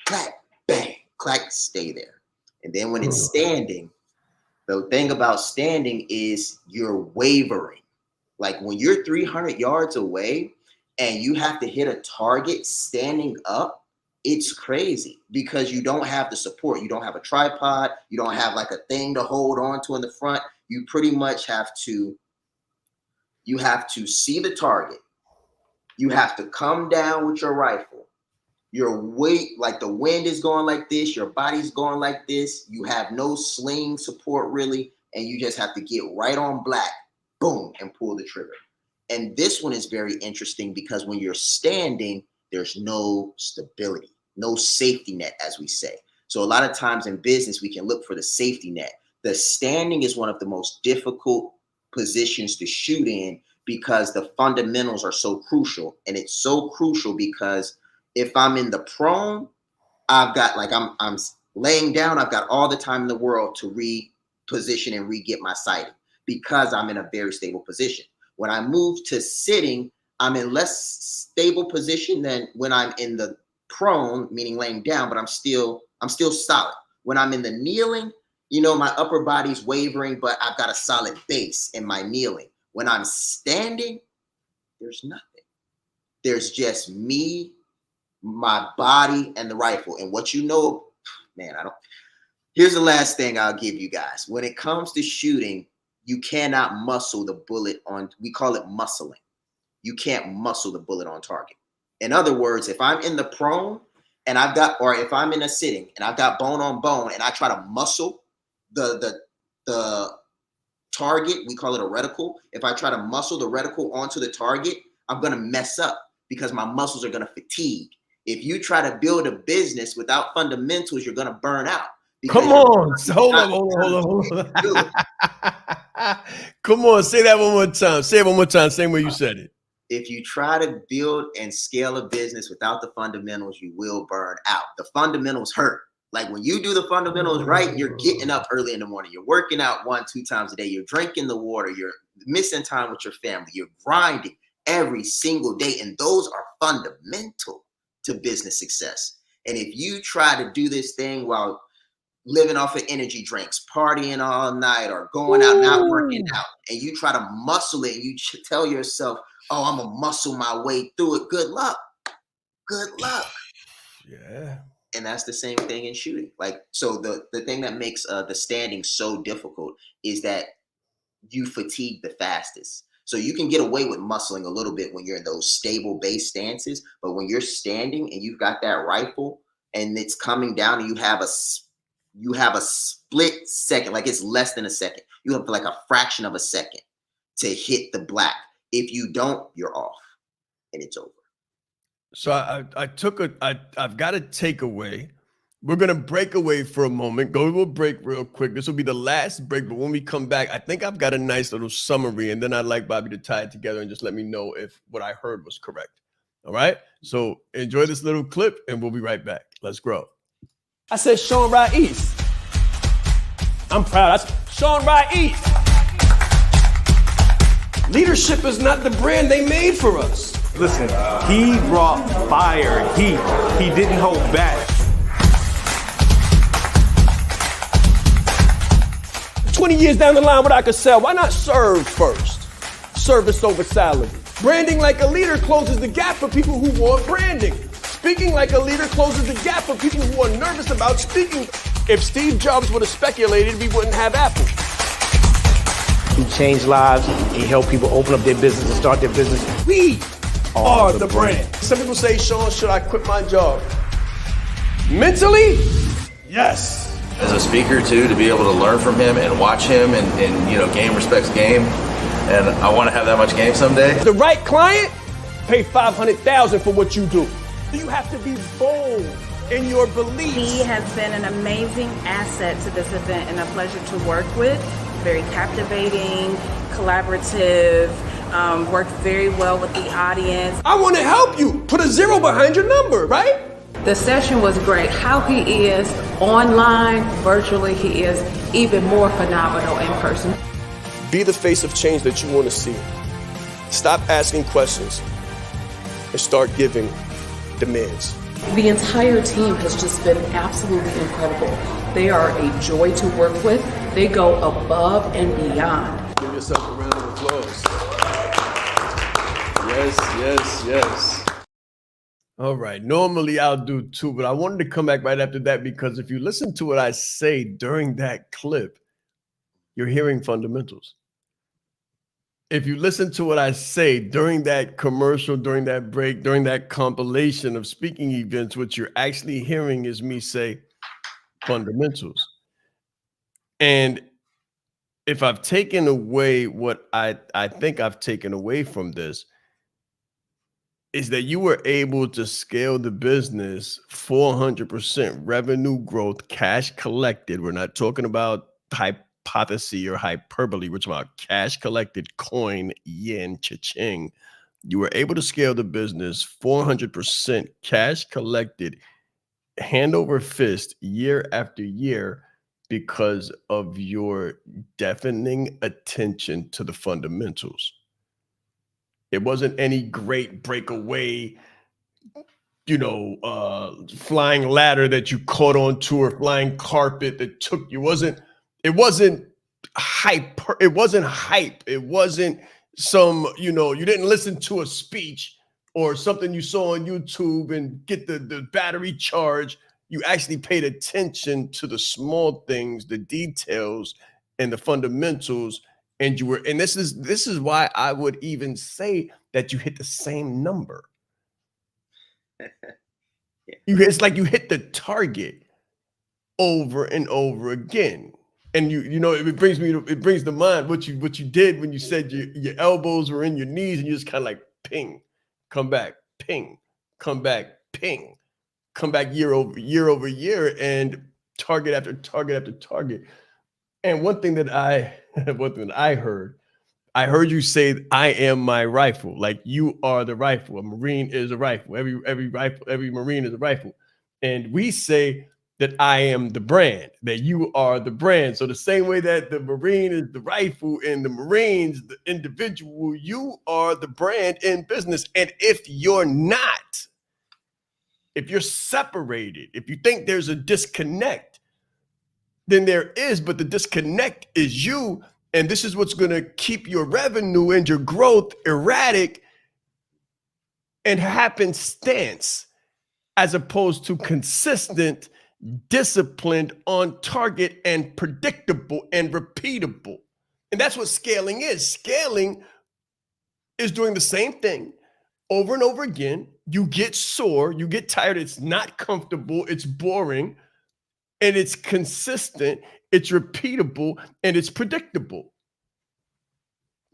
clack, bang, clack, stay there. And then when it's standing, the thing about standing is you're wavering. Like when you're 300 yards away and you have to hit a target standing up, it's crazy because you don't have the support. You don't have a tripod. You don't have like a thing to hold on to in the front. You pretty much have to see the target. You have to come down with your rifle. Your weight, like the wind is going like this, your body's going like this. You have no sling support really, and you just have to get right on black, boom, and pull the trigger. And this one is very interesting because when you're standing, there's no stability, no safety net, as we say. So a lot of times in business, we can look for the safety net. The standing is one of the most difficult positions to shoot in because the fundamentals are so crucial. And it's so crucial because if I'm in the prone, I've got like I'm laying down, I've got all the time in the world to reposition and re-get my sighting because I'm in a very stable position. When I move to sitting, I'm in less stable position than when I'm in the prone, meaning laying down, but I'm still solid. When I'm in the kneeling, you know, my upper body's wavering, but I've got a solid base in my kneeling. When I'm standing, there's nothing. There's just me, my body, and the rifle. And what you know, man, here's the last thing I'll give you guys. When it comes to shooting, you cannot muscle the bullet on, we call it muscling. You can't muscle the bullet on target. In other words, if I'm in the prone and or if I'm in a sitting and I've got bone on bone and I try to muscle the target, we call it a reticle. If I try to muscle the reticle onto the target, I'm going to mess up because my muscles are going to fatigue. If you try to build a business without fundamentals, you're going to burn out. Come on. Hold on. Come on. Say that one more time. Say it one more time. Same way you said it. If you try to build and scale a business without the fundamentals, you will burn out. The fundamentals hurt. Like when you do the fundamentals right, you're getting up early in the morning. You're working out 1-2 times a day. You're drinking the water. You're missing time with your family. You're grinding every single day. And those are fundamental to business success. And if you try to do this thing while living off of energy drinks, partying all night, or going out, not working out, and you try to muscle it, and you tell yourself, oh, I'm gonna muscle my way through it. Good luck. Good luck. Yeah. And that's the same thing in shooting. Like, so the thing that makes the standing so difficult is that you fatigue the fastest. So you can get away with muscling a little bit when you're in those stable base stances, but when you're standing and you've got that rifle and it's coming down and you have a split second, like it's less than a second. You have like a fraction of a second to hit the black. If you don't, you're off and it's over. So I've got a takeaway. We're going to break away for a moment, go to a break real quick. This will be the last break, but when we come back, I think I've got a nice little summary, and then I'd like Bobby to tie it together and just let me know if what I heard was correct. All right? So enjoy this little clip, and we'll be right back. Let's grow. I said Sean Ra'is. I'm proud. I said Sean Ra'is. Leadership is not the brand they made for us. Listen, he brought fire, heat. He didn't hold back. 20 years down the line, what I could sell, why not serve first? Service over salary. Branding like a leader closes the gap for people who want branding. Speaking like a leader closes the gap for people who are nervous about speaking. If Steve Jobs would have speculated, we wouldn't have Apple. He changed lives. He helped people open up their business and start their business. We are the brand. Some people say, Sean, should I quit my job? Mentally, yes. As a speaker too, to be able to learn from him and watch him and you know, game respects game. And I want to have that much game someday. The right client, pay $500,000 for what you do. You have to be bold in your beliefs. He has been an amazing asset to this event and a pleasure to work with. Very captivating, collaborative, worked very well with the audience. I want to help you. Put a 0 behind your number, right? The session was great. How he is online, virtually, he is even more phenomenal in person. Be the face of change that you want to see. Stop asking questions and start giving demands. The entire team has just been absolutely incredible. They are a joy to work with. They go above and beyond. Give yourself a round of applause. Yes, yes, yes. All right. Normally I'll do 2, but I wanted to come back right after that because if you listen to what I say during that clip, you're hearing fundamentals. If you listen to what I say during that commercial, during that break, during that compilation of speaking events, what you're actually hearing is me say fundamentals. And if I've taken away what I think I've taken away from this, is that you were able to scale the business 400% revenue growth, cash collected. We're not talking about hypothesis or hyperbole. We're talking about cash collected, coin, yen, cha-ching. You were able to scale the business 400% cash collected, hand over fist, year after year, because of your deafening attention to the fundamentals. It wasn't any great breakaway, you know, flying ladder that you caught on tour, flying carpet that took you. It wasn't hype. It wasn't hype. It wasn't some, you know, you didn't listen to a speech or something you saw on YouTube and get the battery charge. You actually paid attention to the small things, the details, and the fundamentals. And you were, and this is why I would even say that you hit the same number. It's like you hit the target over and over again. And you know, it brings to mind what you did when you said your elbows were in your knees and you just kind of like ping, come back, ping, come back, ping, come back year over year, and target after target after target. And one thing that I heard you say, I am my rifle. Like you are the rifle. A Marine is a rifle. Every Marine is a rifle. And we say that I am the brand, that you are the brand. So the same way that the Marine is the rifle and the Marines, the individual, you are the brand in business. And if you're not, if you're separated, if you think there's a disconnect, than there is, but the disconnect is you. And this is what's going to keep your revenue and your growth erratic and happenstance, as opposed to consistent, disciplined, on target, and predictable and repeatable. And that's what scaling is. Scaling is doing the same thing over and over again. You get sore, you get tired, it's not comfortable, it's boring, and it's consistent, it's repeatable, and it's predictable.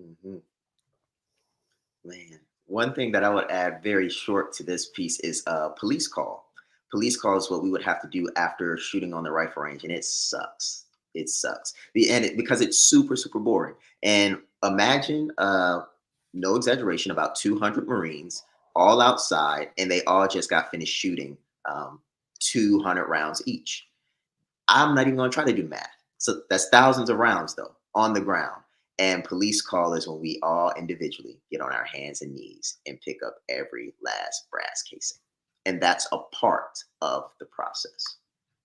Mm-hmm. Man, one thing that I would add very short to this piece is police call. Police call is what we would have to do after shooting on the rifle range, and it sucks. It sucks. Because it's super, super boring. And imagine, no exaggeration, about 200 Marines all outside, and they all just got finished shooting 200 rounds each. I'm not even going to try to do math. So that's thousands of rounds, though, on the ground. And police call is when we all individually get on our hands and knees and pick up every last brass casing. And that's a part of the process.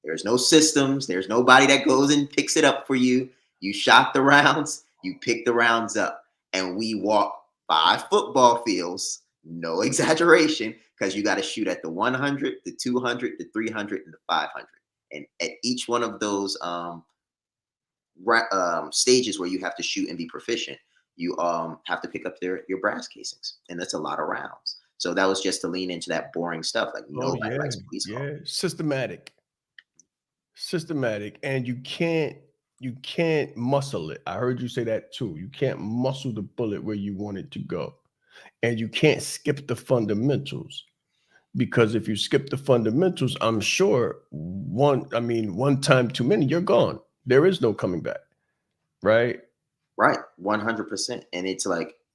There's no systems. There's nobody that goes and picks it up for you. You shot the rounds, you pick the rounds up, and we walk 5 football fields, no exaggeration, because you got to shoot at the 100, the 200, the 300, and the 500. And at each one of those stages where you have to shoot and be proficient, you have to pick up your brass casings, and that's a lot of rounds. So that was just to lean into that boring stuff. Like nobody likes police call. Yeah, systematic, and you can't muscle it. I heard you say that too. You can't muscle the bullet where you want it to go, and you can't skip the fundamentals, because if you skip the fundamentals, I'm sure one time too many, you're gone. There is no coming back, right? Right, 100%. And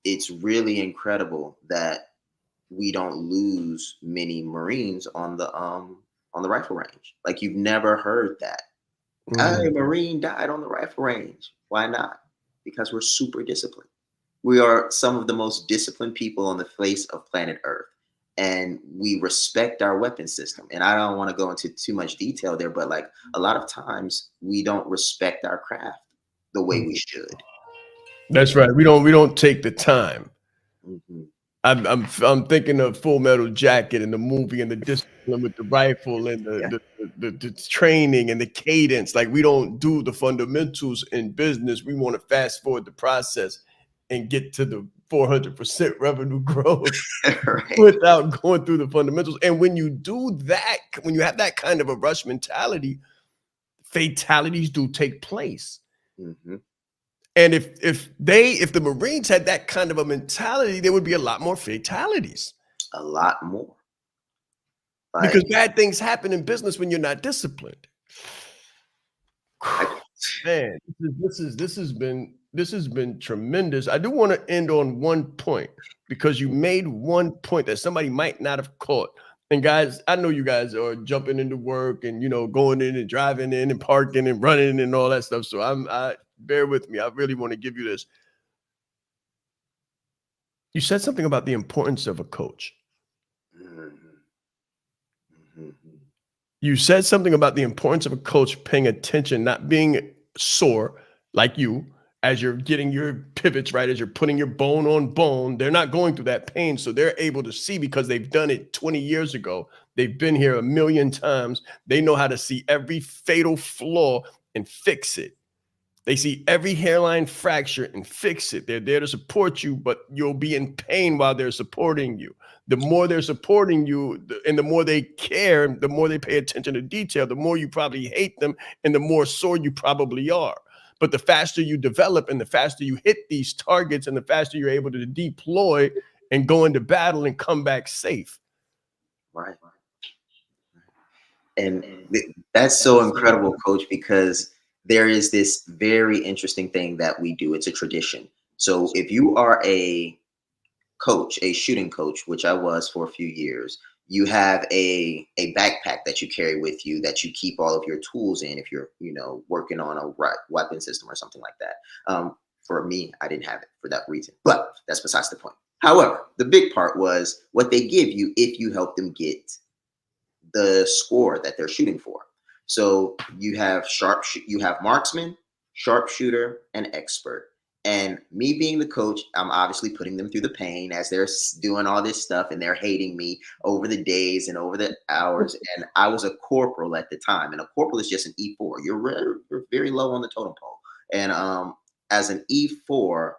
it's really incredible that we don't lose many Marines on the rifle range. Like, you've never heard that. A Marine died on the rifle range. Why not? Because we're super disciplined. We are some of the most disciplined people on the face of planet Earth. And we respect our weapon system. And I don't want to go into too much detail there, but like a lot of times we don't respect our craft the way we should. That's right. We don't take the time. Mm-hmm. I'm thinking of Full Metal Jacket and the movie and the discipline with the rifle and the training and the cadence. Like, we don't do the fundamentals in business. We want to fast forward the process and get to the 400% revenue growth right, without going through the fundamentals. And when you do that, when you have that kind of a rush mentality, fatalities do take place. Mm-hmm. And if the Marines had that kind of a mentality, there would be a lot more fatalities. A lot more. Because bad things happen in business when you're not disciplined. Man, this has been tremendous. I do want to end on one point, because you made one point that somebody might not have caught. And guys, I know you guys are jumping into work and, going in and driving in and parking and running and all that stuff. So I bear with me. I really want to give you this. You said something about the importance of a coach. You said something about the importance of a coach paying attention, not being sore like you, as you're getting your pivots, right? As you're putting your bone on bone, they're not going through that pain. So they're able to see, because they've done it 20 years ago. They've been here a million times. They know how to see every fatal flaw and fix it. They see every hairline fracture and fix it. They're there to support you, but you'll be in pain while they're supporting you. The more they're supporting you and the more they care, the more they pay attention to detail, the more you probably hate them and the more sore you probably are. But the faster you develop and the faster you hit these targets and the faster you're able to deploy and go into battle and come back safe. Right. And that's so incredible, Coach, because there is this very interesting thing that we do. It's a tradition. So if you are a coach, a shooting coach, which I was for a few years, you have a backpack that you carry with you that you keep all of your tools in if you're, working on a weapon system or something like that. For me, I didn't have it for that reason, but that's besides the point. However, the big part was what they give you if you help them get the score that they're shooting for. So you have marksman, sharpshooter, and expert. And me being the coach, I'm obviously putting them through the pain as they're doing all this stuff and they're hating me over the days and over the hours. And I was a corporal at the time, and a corporal is just an E4. You're very low on the totem pole. And as an E4,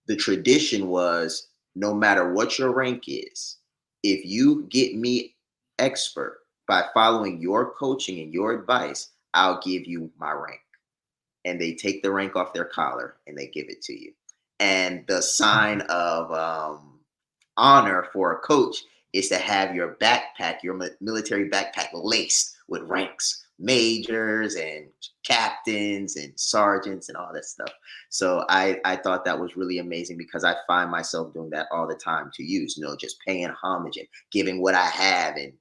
the tradition was no matter what your rank is, if you get me expert by following your coaching and your advice, I'll give you my rank. And they take the rank off their collar and they give it to you. And the sign of honor for a coach is to have your backpack, your military backpack, laced with ranks, majors and captains and sergeants and all that stuff. So I thought that was really amazing, because I find myself doing that all the time to use, just paying homage and giving what I have, and,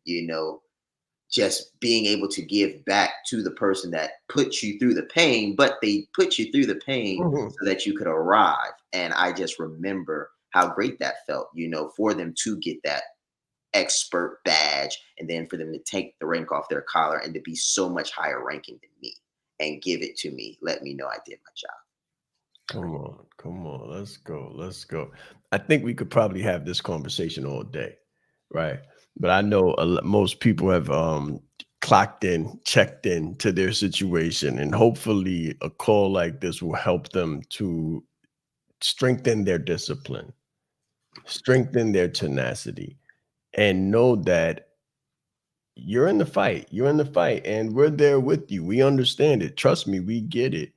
just being able to give back to the person that put you through the pain, but they put you through the pain so that you could arrive. And I just remember how great that felt, for them to get that expert badge, and then for them to take the rank off their collar and to be so much higher ranking than me and give it to me, let me know I did my job. Come on, let's go. I think we could probably have this conversation all day, right? But I know most people have clocked in, checked in to their situation, and hopefully a call like this will help them to strengthen their discipline, strengthen their tenacity, and know that you're in the fight. You're in the fight, and we're there with you. We understand it. Trust me, we get it.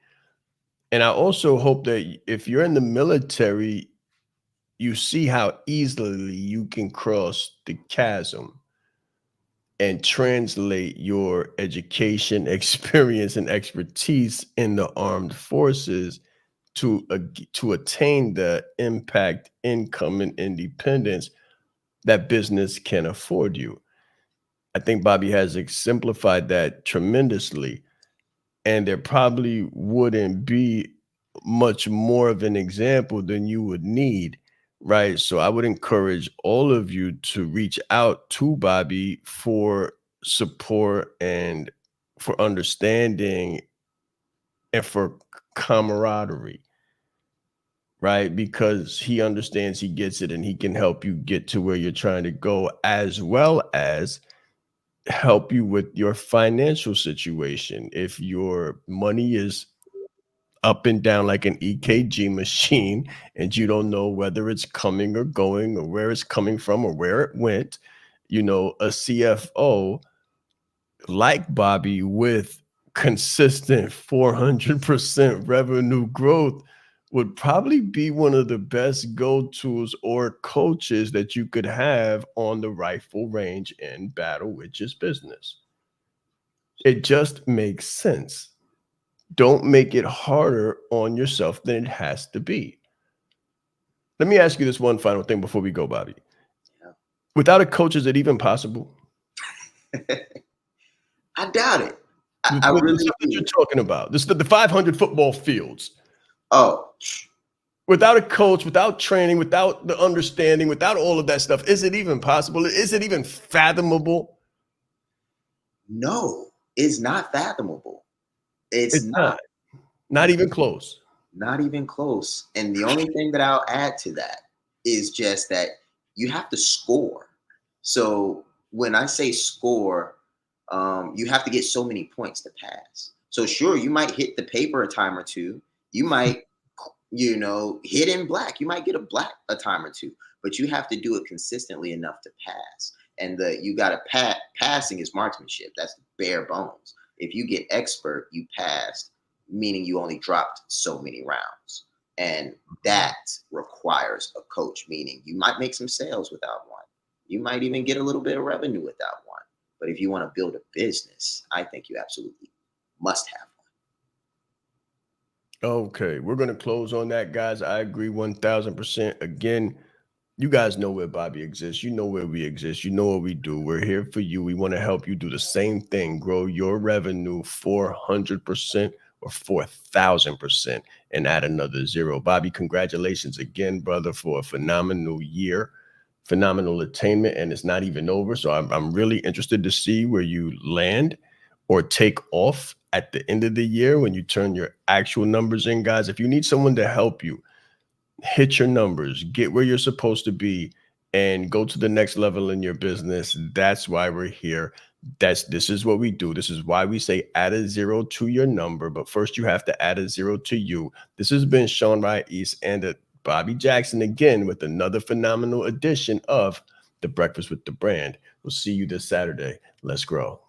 And I also hope that if you're in the military, you see how easily you can cross the chasm and translate your education, experience, and expertise in the armed forces to attain the impact, income, and independence that business can afford you. I think Bobby has exemplified that tremendously, and there probably wouldn't be much more of an example than you would need. Right. So I would encourage all of you to reach out to Bobby for support and for understanding and for camaraderie. Right. Because he understands, he gets it, and he can help you get to where you're trying to go, as well as help you with your financial situation. If your money is up and down like an EKG machine, and you don't know whether it's coming or going, or where it's coming from, or where it went, a CFO like Bobby with consistent 400% revenue growth would probably be one of the best go-tos or coaches that you could have on the rifle range in battle, which is business. It just makes sense. Don't make it harder on yourself than it has to be. Let me ask you this one final thing before we go, Bobby. Yeah. Without a coach, is it even possible? I doubt it. I really something you're talking about. This the 500 football fields. Oh. Without a coach, without training, without the understanding, without all of that stuff, is it even possible? Is it even fathomable? No, it's not fathomable. It's not even close. Not even close. And the only thing that I'll add to that is just that you have to score. So when I say score, you have to get so many points to pass. So sure, you might hit the paper a time or two. You might, hit in black. You might get a time or two, but you have to do it consistently enough to pass. And you got to passing is marksmanship. That's bare bones. If you get expert, you passed, meaning you only dropped so many rounds. And that requires a coach, meaning you might make some sales without one. You might even get a little bit of revenue without one. But if you want to build a business, I think you absolutely must have one. Okay, we're going to close on that, guys. I agree 1000%. Again, you guys know where Bobby exists. You know where we exist. You know what we do. We're here for you. We want to help you do the same thing. Grow your revenue 400% or 4,000% and add another zero. Bobby, congratulations again, brother, for a phenomenal year, phenomenal attainment, and it's not even over. So I'm really interested to see where you land or take off at the end of the year when you turn your actual numbers in, guys. If you need someone to help you hit your numbers, get where you're supposed to be, and go to the next level in your business, that's why we're here. This is what we do. This is why we say add a 0 to your number, but first you have to add a 0 to you. This has been Sean Rais and Bobby Jackson again with another phenomenal edition of The Breakfast with the Brand. We'll see you this Saturday. Let's grow.